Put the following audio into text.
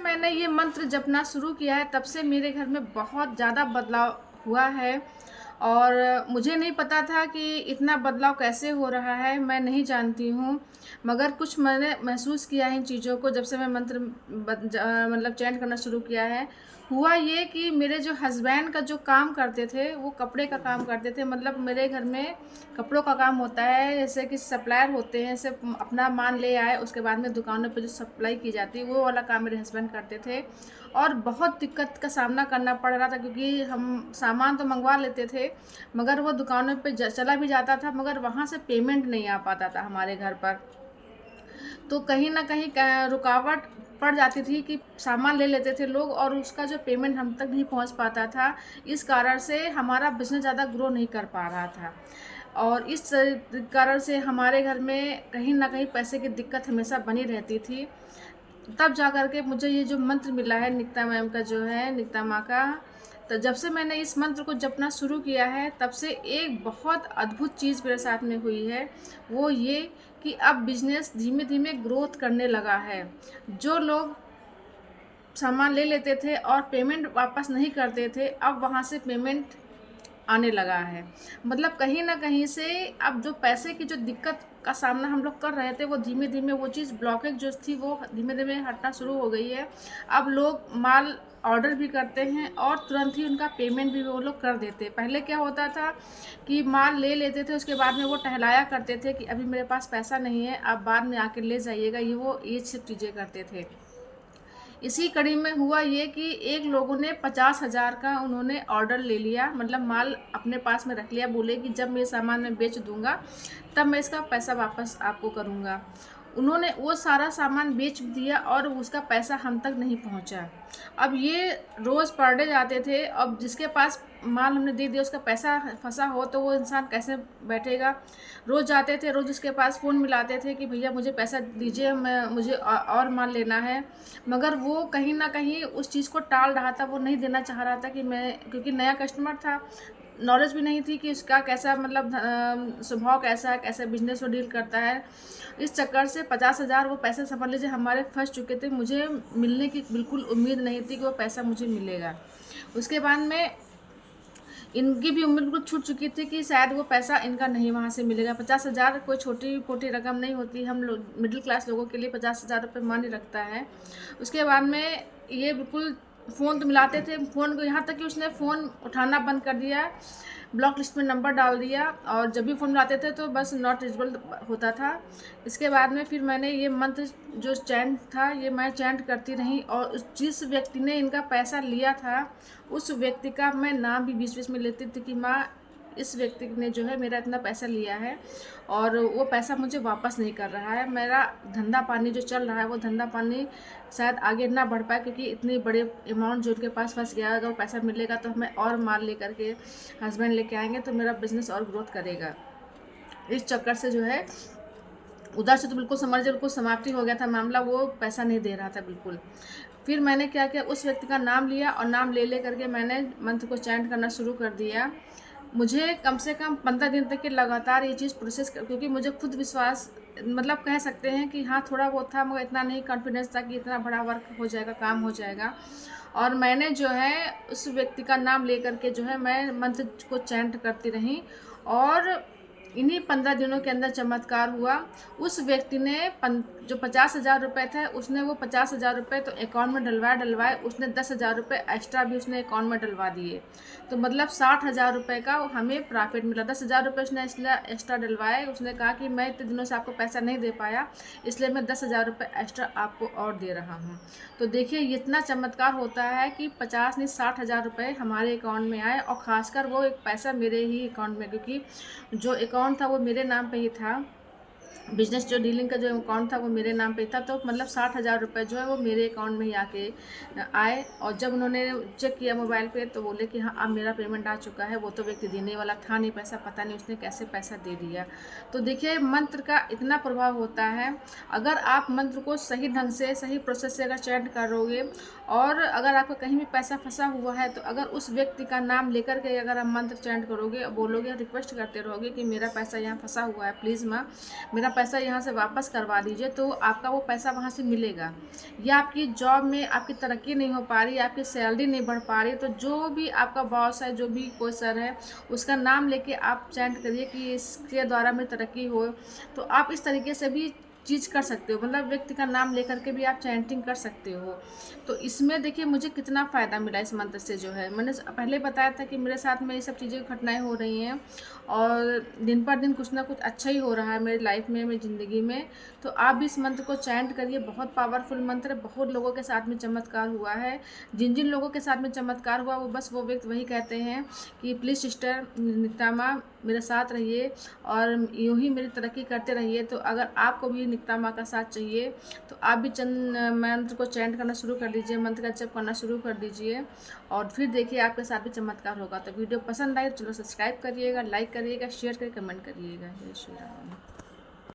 मैंने ये मंत्र जपना शुरू किया है तब से मेरे घर में बहुत ज़्यादा बदलाव हुआ है। और मुझे नहीं पता था कि इतना बदलाव कैसे हो रहा है, मैं नहीं जानती हूँ। मगर कुछ मैंने महसूस किया है इन चीज़ों को जब से मैं मंत्र मतलब चैंट करना शुरू किया है। हुआ ये कि मेरे जो हस्बैंड का जो काम करते थे, वो कपड़े का काम करते थे। मतलब मेरे घर में कपड़ों का काम होता है, जैसे कि सप्लायर होते हैं, जैसे अपना माल ले आए, उसके बाद में दुकानों पे जो सप्लाई की जाती है, वो वाला काम मेरे हस्बैंड करते थे। और बहुत दिक्कत का सामना करना पड़ रहा था, क्योंकि हम सामान तो मंगवा लेते थे, मगर वो दुकानों पे चला भी जाता था, मगर वहाँ से पेमेंट नहीं आ पाता था हमारे घर पर। तो कहीं न कहीं रुकावट पड़ जाती थी कि सामान ले लेते थे लोग और उसका जो पेमेंट हम तक नहीं पहुँच पाता था। इस कारण से हमारा बिज़नेस ज़्यादा ग्रो नहीं कर पा रहा था। और इस कारण से हमारे घर में कहीं न कहीं पैसे की दिक्कत हमेशा बनी रहती थी। तब जा कर के मुझे ये जो मंत्र मिला है निकिता मैम का, जो है निकिता माँ का, तो जब से मैंने इस मंत्र को जपना शुरू किया है तब से एक बहुत अद्भुत चीज़ मेरे साथ में हुई है। वो ये कि अब बिज़नेस धीमे-धीमे ग्रोथ करने लगा है। जो लोग सामान ले लेते थे और पेमेंट वापस नहीं करते थे, अब वहाँ से पेमेंट आने लगा है। मतलब कहीं न कहीं से अब जो पैसे की जो दिक्कत का सामना हम लोग कर रहे थे, वो धीमे-धीमे वो चीज़ ब्लॉकेज जो थी वो धीमे-धीमे हटना शुरू हो गई है। अब लोग माल ऑर्डर भी करते हैं और तुरंत ही उनका पेमेंट भी वो लोग कर देते हैं। पहले क्या होता था कि माल ले लेते थे, उसके बाद में वो टहलाया करते थे कि अभी मेरे पास पैसा नहीं है, आप बाद में आके ले जाइएगा, ये सब चीज़ें करते थे। इसी कड़ी में हुआ ये कि एक लोगों ने 50,000 का उन्होंने ऑर्डर ले लिया, मतलब माल अपने पास में रख लिया। बोले कि जब मैं सामान मैं बेच दूंगा तब मैं इसका पैसा वापस आपको करूंगा। उन्होंने वो सारा सामान बेच दिया और उसका पैसा हम तक नहीं पहुंचा। अब ये रोज़ पर डे जाते थे, अब जिसके पास माल हमने दे दिया उसका पैसा फंसा हो तो वो इंसान कैसे बैठेगा। रोज़ जाते थे, रोज़ उसके पास फ़ोन मिलाते थे कि भैया मुझे पैसा दीजिए, मुझे और माल लेना है। मगर वो कहीं न कहीं उस चीज़ को टाल रहा था, वो नहीं देना चाह रहा था कि मैं, क्योंकि नया कस्टमर था, नॉलेज भी नहीं थी कि उसका कैसा मतलब स्वभाव कैसा है, कैसे बिज़नेस वो डील करता है। इस चक्कर से 50,000 वो पैसे समझ लीजिए हमारे फँस चुके थे। मुझे मिलने की बिल्कुल उम्मीद नहीं थी कि वो पैसा मुझे मिलेगा। उसके बाद में इनकी भी उम्मीद बिल्कुल छूट चुकी थी कि शायद वो पैसा इनका नहीं वहाँ से मिलेगा। 50,000 कोई छोटी-मोटी रकम नहीं होती। हम लोग मिडिल क्लास लोगों के लिए 50,000 रुपये मान्य रखता है। उसके बाद में ये बिल्कुल फ़ोन तो मिलाते थे, फ़ोन को यहाँ तक कि उसने फ़ोन उठाना बंद कर दिया, ब्लॉक लिस्ट में नंबर डाल दिया, और जब भी फ़ोन मिलाते थे तो बस नॉट रीचेबल होता था। इसके बाद में फिर मैंने ये मंत्र जो चैंट था, ये मैं चैंट करती रही, और जिस व्यक्ति ने इनका पैसा लिया था उस व्यक्ति का मैं नाम भी बीच-बीच में लेती थी कि माँ, इस व्यक्ति ने जो है मेरा इतना पैसा लिया है और वो पैसा मुझे वापस नहीं कर रहा है। मेरा धंधा पानी जो चल रहा है वो धंधा पानी शायद आगे ना बढ़ पाए, क्योंकि इतनी बड़े अमाउंट जो उनके पास फँस गया है, अगर वो पैसा मिलेगा तो हमें और माल लेकर के हस्बैंड लेके आएँगे तो मेरा बिज़नेस और ग्रोथ करेगा। इस चक्कर से जो है उधर से तो बिल्कुल समझ बिल्कुल समाप्ति हो गया था मामला, वो पैसा नहीं दे रहा था बिल्कुल। फिर मैंने क्या किया, उस व्यक्ति का नाम लिया और नाम ले करके मैंने मंत्र को चैंट करना शुरू कर दिया। मुझे कम से कम 15 दिन तक के लगातार ये चीज़ प्रोसेस कर, क्योंकि मुझे खुद विश्वास, मतलब कह सकते हैं कि हाँ थोड़ा बहुत था, मगर इतना नहीं कॉन्फिडेंस था कि इतना बड़ा वर्क हो जाएगा, काम हो जाएगा। और मैंने जो है उस व्यक्ति का नाम लेकर के जो है मैं मंत्र को चैंट करती रही, और इन्हीं 15 दिनों के अंदर चमत्कार हुआ। उस व्यक्ति ने जो 50,000 रुपये थे, उसने वो 50,000 रुपये तो अकाउंट में डलवाए, उसने 10,000 रुपये एक्स्ट्रा भी उसने अकाउंट में डलवा दिए। तो मतलब 60,000 रुपये का हमें प्रॉफिट मिला। 10,000 रुपये उसने इसलिए एक्स्ट्रा डलवाए, उसने कहा कि मैं इतने दिनों से आपको पैसा नहीं दे पाया, इसलिए मैं 10,000 रुपये एक्स्ट्रा आपको और दे रहा हूँ। तो देखिए इतना चमत्कार होता है कि 50 नहीं 60,000 रुपये हमारे अकाउंट में आए, और ख़ासकर वो एक पैसा मेरे ही अकाउंट में, क्योंकि जो अकाउंट था वो मेरे नाम पे ही था। बिज़नेस जो डीलिंग का जो अकाउंट था वो मेरे नाम पे था, तो मतलब 60,000 रुपये जो है वो मेरे अकाउंट में ही आके आए। और जब उन्होंने चेक किया मोबाइल पे तो बोले कि हाँ अब मेरा पेमेंट आ चुका है। वो तो व्यक्ति देने वाला था नहीं पैसा, पता नहीं उसने कैसे पैसा दे दिया। तो देखिए मंत्र का इतना प्रभाव होता है। अगर आप मंत्र को सही ढंग से, सही प्रोसेस से अगर चैंट करोगे, और अगर आपका कहीं भी पैसा फंसा हुआ है तो अगर उस व्यक्ति का नाम लेकर के अगर आप मंत्र चैंट करोगे, बोलोगे, रिक्वेस्ट करते रहोगे कि मेरा पैसा यहाँ फंसा हुआ है, प्लीज़ माँ मेरा पैसा यहाँ से वापस करवा दीजिए, तो आपका वो पैसा वहाँ से मिलेगा। या आपकी जॉब में आपकी तरक्की नहीं हो पा रही, आपकी सैलरी नहीं बढ़ पा रही, तो जो भी आपका बॉस है, जो भी कोई सर है, उसका नाम लेके आप चैंट करिए कि इसके द्वारा मेरी तरक्की हो। तो आप इस तरीके से भी चीज़ कर सकते हो, मतलब व्यक्ति का नाम लेकर के भी आप चैंटिंग कर सकते हो। तो इसमें देखिए मुझे कितना फ़ायदा मिला इस मंत्र से। जो है मैंने पहले बताया था कि मेरे साथ में ये सब चीज़ें घटनाएं हो रही हैं, और दिन पर दिन कुछ ना कुछ अच्छा ही हो रहा है मेरी लाइफ में, मेरी ज़िंदगी में। तो आप भी इस मंत्र को चैंट करिए, बहुत पावरफुल मंत्र है। बहुत लोगों के साथ में चमत्कार हुआ है। जिन जिन लोगों के साथ में चमत्कार हुआ वो व्यक्ति वही कहते हैं कि प्लीज़ सिस्टर नित्यामा मेरे साथ रहिए और यूँ ही मेरी तरक्की करते रहिए। तो अगर आपको भी नित्यामा का साथ चाहिए तो आप भी चंद मंत्र को चैंट करना शुरू कर दीजिए, मंत्र का जप करना शुरू कर दीजिए, और फिर देखिए आपके साथ भी चमत्कार होगा। तो वीडियो पसंद आए तो चलो सब्सक्राइब करिएगा, लाइक करिएगा, शेयर करिए, कमेंट करिएगा। जय श्री राम।